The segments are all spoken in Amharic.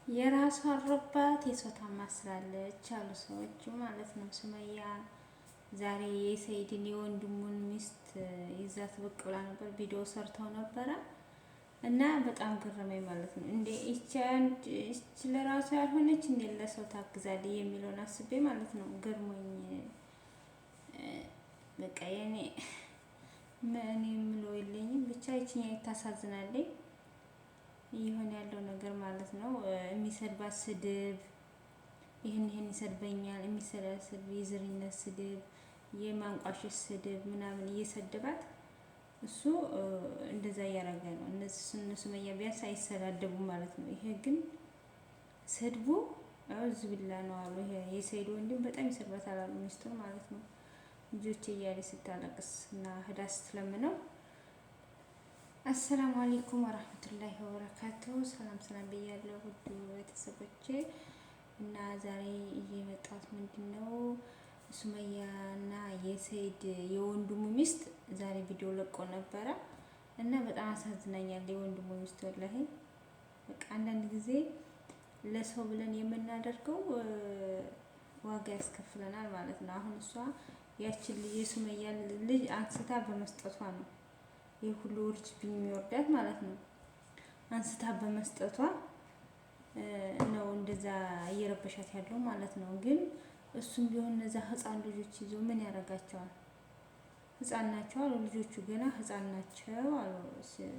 የራሷ አሮባት የሰው ታማስላለች አሉ ሰዎች ማለት ነው። ሱመያ ዛሬ የሰይድን የወንድሙን ሚስት ይዛት ብቅ ብላ ነበር። ቪዲዮ ሰርተው ነበረ እና በጣም ገረመኝ ማለት ነው። እንዴ ይቺ ለራሷ ያልሆነች እንዴ ለሰው ታግዛለች የሚለውን አስቤ ማለት ነው። ገርሞኝ በቃ እኔ የምለው የለኝም። ብቻ ይችኛ ታሳዝናለች ይሆን ያለው ነገር ማለት ነው። የሚሰድባት ስድብ ይህን ይሰድበኛል የሚሰዳስብ የዘረኝነት ስድብ የማንቋሸሽ ስድብ ምናምን እየሰደባት እሱ እንደዛ እያደረገ ነው። እነሱ መያ ቢያንስ አይሰዳደቡም ማለት ነው። ይሄ ግን ስድቡ አውዝ ቢላ ነው አሉ። ይሄ የሰይድ ወንድም በጣም ይሰድባታል አሉ ሚስቱን ማለት ነው። ልጆቼ እያለ ስታለቅስ እና ህዳ ስትለምነው አሰላሙ አለይኩም ወራህመቱላሂ ወበረካቱ። ሰላም ሰላም ብያለሁ ውድ ቤተሰቦቼ እና ዛሬ እየመጣሁት ምንድነው ሱመያ እና የሰይድ የወንድሙ ሚስት ዛሬ ቪዲዮ ለቆ ነበረ እና በጣም አሳዝናኛል። የወንድሙ ሚስት ወላሂ በቃ አንዳንድ ጊዜ ለሰው ብለን የምናደርገው ዋጋ ያስከፍለናል ማለት ነው። አሁን እሷ ያችን ልጅ የሱመያ ልጅ አንስታ በመስጠቷ ነው ይህ ሁሉ ውርጅብኝ የሚወርዳት ማለት ነው። አንስታ በመስጠቷ ነው እንደዛ እየረበሻት ያለው ማለት ነው። ግን እሱም ቢሆን እነዛ ህፃን ልጆች ይዞ ምን ያደርጋቸዋል? ህፃን ናቸው አሉ ልጆቹ ገና ህፃን ናቸው አሉ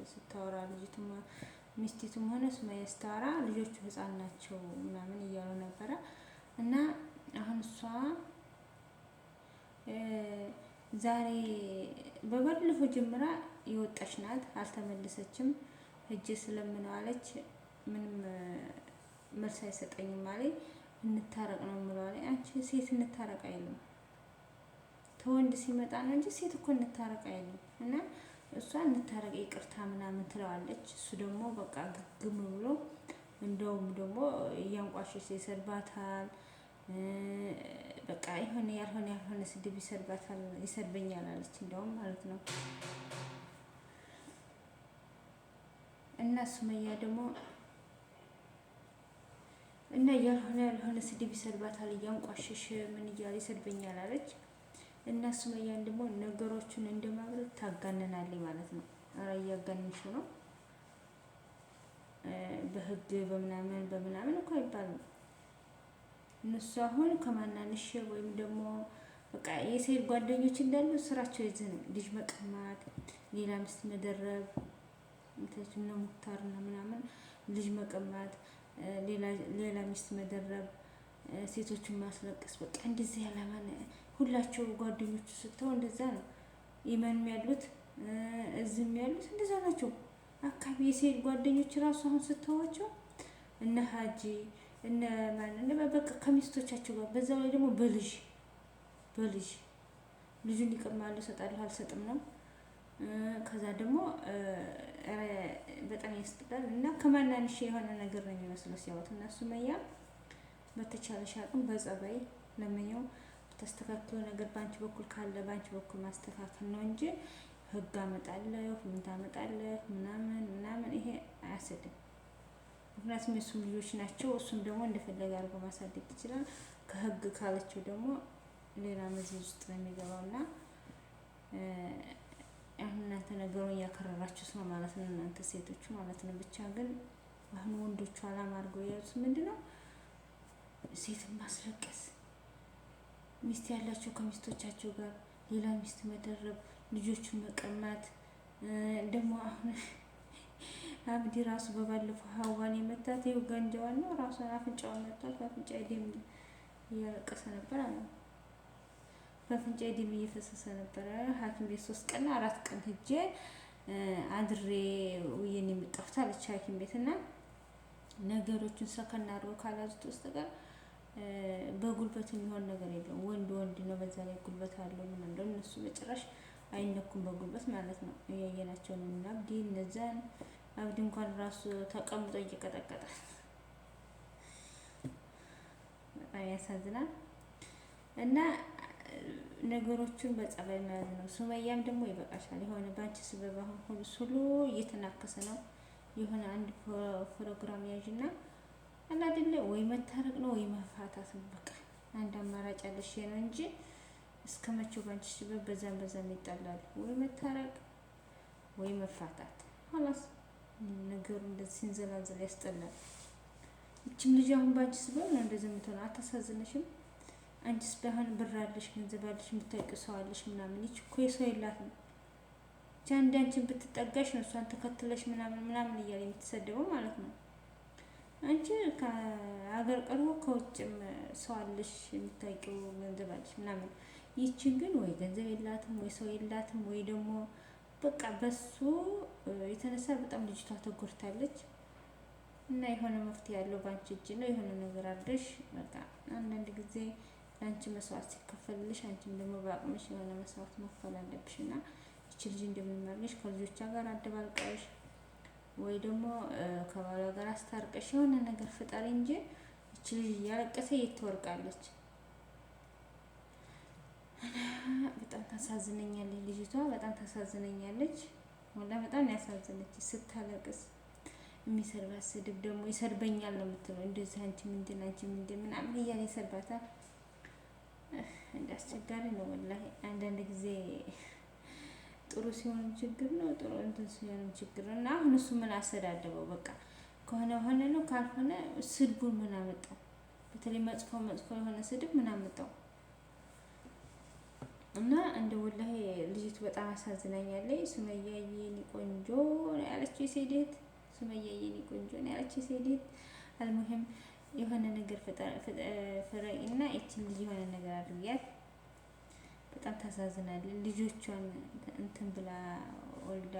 ስታወራ ልጅቱም ሚስቲቱም ሆነ ሱመያ ስታወራ ልጆቹ ህፃን ናቸው ምናምን እያሉ ነበረ እና አሁን እሷ ዛሬ በባለፈው ጀምራ የወጣች ናት፣ አልተመለሰችም። ሂጅ ስለምነው አለች። ምንም መልስ አይሰጠኝም ማለት እንታረቅ ነው የምለው አለ። አንቺ ሴት እንታረቅ አይልም ተወንድ ሲመጣ ነው እንጂ ሴት እኮ እንታረቅ አይልም። እና እሷ እንታረቅ ይቅርታ ምናምን ትለዋለች። እሱ ደግሞ በቃ ግግም ብሎ እንደውም ደግሞ እያንቋሸሽ ይሰድባታል። በቃ ያልሆነ ስድብ ይሰድባታል፣ ይሰድበኛል አለች እንደውም ማለት ነው። እና ሱመያ ደግሞ እና ያልሆነ ስድብ ይሰድባታል፣ እያንቋሸሽ ምን እያለ ይሰድበኛል አለች። እና ሱመያን ደግሞ ነገሮቹን እንደማብረት ታጋነናለች ማለት ነው። ኧረ እያጋነንሽ ነው። በህግ በምናምን እኮ አይባልም። እነሱ አሁን ከማናንሽ ወይም ደግሞ በቃ የሴት ጓደኞች እንዳሉ ስራቸው የዚህ ነው። ልጅ መቀማት፣ ሌላ ሚስት መደረብ፣ እንትን ነው ሙክታርና ምናምን ልጅ መቀማት፣ ሌላ ሚስት መደረብ፣ ሴቶችን ማስለቀስ በቃ እንደዚህ ያለማን ሁላቸው ጓደኞቹ ስተው እንደዛ ነው። ኢማንም ያሉት እዚህም ያሉት እንደዛ ናቸው። አካባቢ የሴት ጓደኞች ራሱ አሁን ስተዋቸው እነ ሀጂ እነ በቃ ከሚስቶቻቸው ጋር በዛው ላይ ደግሞ በልጅ ልጁን ይቀማሉ፣ እሰጣለሁ አልሰጥም ነው። ከዛ ደግሞ በጣም ያስጠላል። እና ከማናንሽ የሆነ ነገር ነው የሚመስለው ሲያወት እና ሱመያ በተቻለሽ አቅም በጸባይ ለምኛው ተስተካክሎ ነገር ባንቺ በኩል ካለ ባንቺ በኩል ማስተካከል ነው እንጂ ህግ አመጣለሁ ምን ታመጣለህ ምናምን ይሄ አያስድም። ምክንያቱም የእሱም ልጆች ናቸው። እሱም ደግሞ እንደፈለገ አድርጎ ማሳደግ ይችላል። ከህግ ካለችው ደግሞ ሌላ መዘዝ ውስጥ ነው የሚገባው እና አሁን እናንተ ነገሩን እያከረራችሁት ነው ማለት ነው፣ እናንተ ሴቶቹ ማለት ነው። ብቻ ግን አሁን ወንዶቹ አላማ አድርገው የያዙት ምንድነው? ሴትን ማስለቀስ፣ ሚስት ያላቸው ከሚስቶቻቸው ጋር ሌላ ሚስት መደረብ፣ ልጆቹን መቀማት። ደግሞ አሁን አብዲ ራሱ በባለፈው ሀዋን የመታት ይኸው ጋንጃዋን ነው ራሷን አፍንጫዋን መታት። በአፍንጫ ደም እያለቀሰ ነበር አለ። በአፍንጫ ደም እየፈሰሰ ነበረ። ሐኪም ቤት 3 ቀን 4 ቀን ሄጄ አድሬ ውዬን የመጣሁት አለች ሐኪም ቤት። እና ነገሮችን ሰከና አድርገው ካላዙት ውስጥ ጋር በጉልበት የሚሆን ነገር የለም። ወንድ ነው፣ በዛ ላይ ጉልበት አለው። ምን እንደው እነሱ በጭራሽ አይነኩም በጉልበት ማለት ነው። እያየናቸው ነው። እና አብዲ እነዛን አብዲ እንኳን ራሱ ተቀምጦ እየቀጠቀጠ በጣም ያሳዝናል። እና ነገሮችን በጸባይ መያዝ ነው። ሱመያም ደግሞ ይበቃሻል። የሆነ ባንቺ ስበብ አሁን ሁሉ እየተናከሰ ነው። የሆነ አንድ ፕሮግራም ያዥና አላ አይደለ ወይ መታረቅ ነው ወይ መፋታት ነው። በቃ አንድ አማራጭ ያለሽ ነው እንጂ እስከ መቼው ባንቺ ሲበብ በዛም ይጣላሉ። ወይ መታረቅ ወይ መፋታት ኋላስ ነገሩ እንደዚህ ሲንዘላዘል ያስጠላል። እችም ልጅ አሁን ባንቺ ስበብ ነው እንደዚህ የምትሆነው። አታሳዝንሽም? አንቺስ ባይሆን ብር አለሽ፣ ገንዘብ አለሽ፣ የምታውቂው ሰው አለሽ ምናምን። ይች እኮ የሰው የላትም። ብቻ አንድ አንቺን ብትጠጋሽ ነው እሷን ተከትለሽ ምናምን እያለ የምትሰደበው ማለት ነው። አንቺ ከሀገር ቀርቦ ከውጭም ሰው አለሽ፣ የምታውቂው ገንዘብ አለሽ ምናምን። ይቺ ግን ወይ ገንዘብ የላትም ወይ ሰው የላትም ወይ ደግሞ በቃ በሱ የተነሳ በጣም ልጅቷ ተጎድታለች። እና የሆነ መፍትሄ ያለው ባንቺ እጅ ነው። የሆነ ነገር አድርገሽ በቃ አንዳንድ ጊዜ ለአንቺ መስዋዕት ሲከፈልልሽ አንቺም ደግሞ በአቅምሽ የሆነ መስዋዕት መክፈል አለብሽ። እና ይቺ ልጅ እንደምንመርሽ ከልጆቿ ጋር አደባልቀሽ ወይ ደግሞ ከባሏ ጋር አስታርቀሽ የሆነ ነገር ፍጠሪ እንጂ ይቺ ልጅ እያለቀሰ የት ትወርቃለች? በጣም ታሳዝነኛለች ልጅቷ፣ በጣም ታሳዝነኛለች። ወላ በጣም ያሳዝነች ስታለቅስ። የሚሰርባት ስድብ ደግሞ ይሰርበኛል ነው የምትለው። እንደዚህ አንቺ ምንድን ምናምን እያለ ይሰርባታል። እንደ አስቸጋሪ ነው ወላሂ። አንዳንድ ጊዜ ጥሩ ሲሆንም ችግር ነው፣ ጥሩ እንትን ሲሆንም ችግር ነው። እና አሁን እሱ ምን አሰዳደበው? በቃ ከሆነ ሆነ ነው፣ ካልሆነ ስድቡን ምን አመጣው? በተለይ መጥፎ የሆነ ስድብ ምን አመጣው? እና እንደ ወላሂ ልጅቱ በጣም አሳዝናኛለች። ሱመያ የኔ ቆንጆ ነው ያለችው ሴዴት፣ ሱመያ የኔ ቆንጆ ነው ያለችው ሴዴት። አልሙሂም የሆነ ነገር ፍረቂ እና እቺን ልጅ የሆነ ነገር አድርጊያት። በጣም ታሳዝናለች። ልጆቿን እንትን ብላ ወልዳ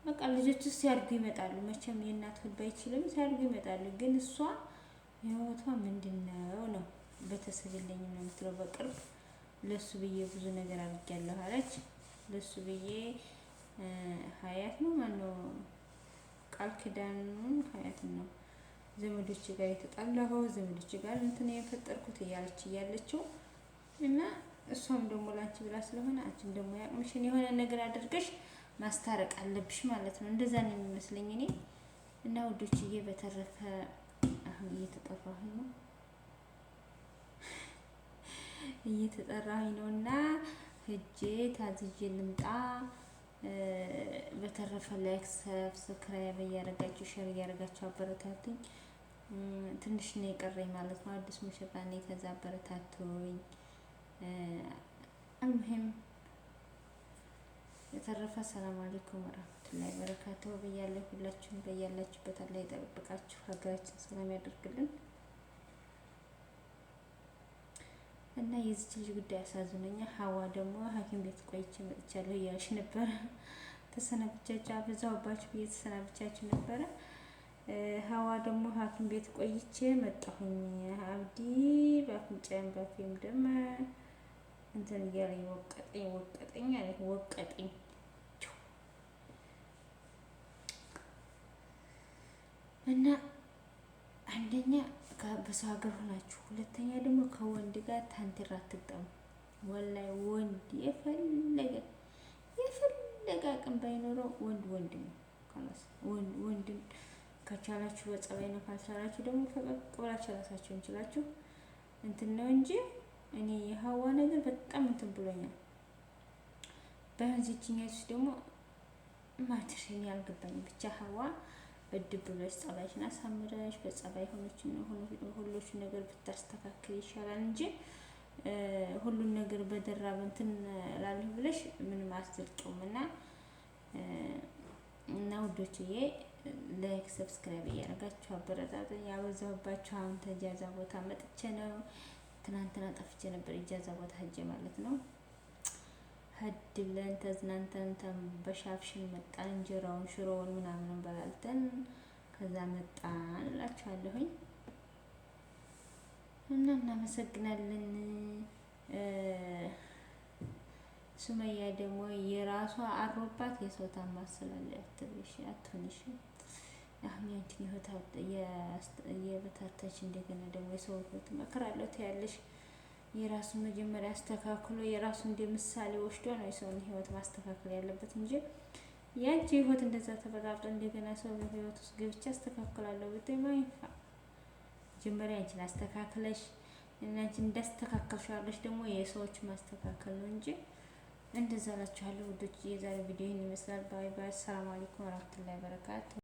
በቃ ልጆቹ ሲያድጉ ይመጣሉ። መቼም የእናት ሆድ ባይችልም ሲያድጉ ይመጣሉ። ግን እሷ ህይወቷ ምንድነው ነው? ቤተሰብ የለኝም ነው የምትለው። በቅርብ ለሱ ብዬ ብዙ ነገር አድርጊያለሁ አለች። ለሱ ብዬ ሀያት ነው ማነው ቃል ኪዳኑን ሀያት ነው ዘመዶች ጋር የተጣላሁ ዘመዶች ጋር እንትን የፈጠርኩት እያለችው እና እሷም ደግሞ ላንቺ ብላ ስለሆነ አንቺም ደግሞ ያቅምሽን የሆነ ነገር አድርገሽ ማስታረቅ አለብሽ ማለት ነው። እንደዛ ነው የሚመስለኝ እኔ። እና ውዶችዬ በተረፈ አሁን እየተጠራሁኝ ነው እና ሂጄ ታዝዤ ልምጣ። በተረፈ ላይክ ሰብስክራይብ እያደረጋችሁ ሼር እያደረጋችሁ አበረታቱኝ። ትንሽ ነው የቀረኝ ማለት ነው። አዲስ ሙሽራ ነኝ። ከዛ አበረታቱኝ። አልሙሂም የተረፈ ሰላም አለይኩም ወራህመቱላሂ ወበረካቱሁ ብያለሁ። ሁላችሁም በያላችሁበት አላህ ይጠብቃችሁ፣ ሀገራችን ሰላም ያደርግልን። እና የዚች ልጅ ጉዳይ አሳዝኖኛል። ሀዋ ደግሞ ሐኪም ቤት ቆይቼ መጥቻለሁ እያልሽ ነበረ። ተሰናብቻችሁ አበዛሁባችሁ ብዬ ተሰናብቻችሁ ነበረ። ሀዋ ደግሞ ሐኪም ቤት ቆይቼ መጣሁኝ። አብዲ በአፍንጫዬም ባፌም ደም እንትን እያለኝ ወቀጠኝ እና አንደኛ በሰው ሀገር ሆናችሁ፣ ሁለተኛ ደግሞ ከወንድ ጋር ታንቲራ አትግጠሙ። ወላሂ ወንድ የፈለገ አቅም ባይኖረው ወንድ ነው። ካላስ ወንድን ከቻላችሁ በጸባይ ነው፣ ካልቻላችሁ ደግሞ ፈቀቅ ብላችሁ ራሳችሁን ችላችሁ እንትን ነው እንጂ እኔ የሀዋ ነገር በጣም እንትን ብሎኛል። በህንዚችኛችሁ ደግሞ ማትሽን ያልገባኝ ብቻ ሀዋ በድብ ብለሽ ጸባይሽን አሳምረሽ በጸባይ ሁሉን ነገር ብታስተካክል ይሻላል እንጂ ሁሉን ነገር በደራ እንትን እላለሁ ብለሽ ምንም አትዘልቂውም። እና ውዶችዬ ላይክ ሰብስክራይብ እያደረጋችሁ አበረታቱኝ። ያበዛሁባችሁ አሁን ተጃዛ ቦታ መጥቼ ነው። ትናንትና ጠፍቼ ነበር ኢጃዛ ቦታ ሄጄ ማለት ነው። ሀድ ብለን ተዝናንተን በሻፍሽን መጣን። እንጀራውን ሽሮውን ምናምን በላልተን ከዛ መጣን እላችኋለሁኝ። እና እናመሰግናለን። ሱመያ ደግሞ የራሷ አሮባት የሰው ታማስላለ አትብሽ አትሆንሽ። አሁን ያንቺን ህይወት የበታተች እንደገና ደግሞ የሰው ህይወት መከራለሁ ትያለሽ። የራሱን መጀመሪያ አስተካክሎ የራሱ እንደ ምሳሌ ወስዶ ነው የሰውን ህይወት ማስተካከል ያለበት እንጂ ያንቺ ህይወት እንደዛ ተበጣብጦ እንደገና ሰው ህይወት ውስጥ ገብቼ አስተካክላለሁ ብትይ ማይፋ መጀመሪያ አንቺን አስተካክለሽ እና አንቺን እንዳስተካከልሽ አድርገሽ ደግሞ የሰዎች ማስተካከል ነው እንጂ እንደዛ እላችኋለሁ ውዶች። የዛሬ ቪዲዮ ይህን ይመስላል። ባይ ባይ። ሰላም አለይኩም ወራህመቱላሂ ወበረካቱ።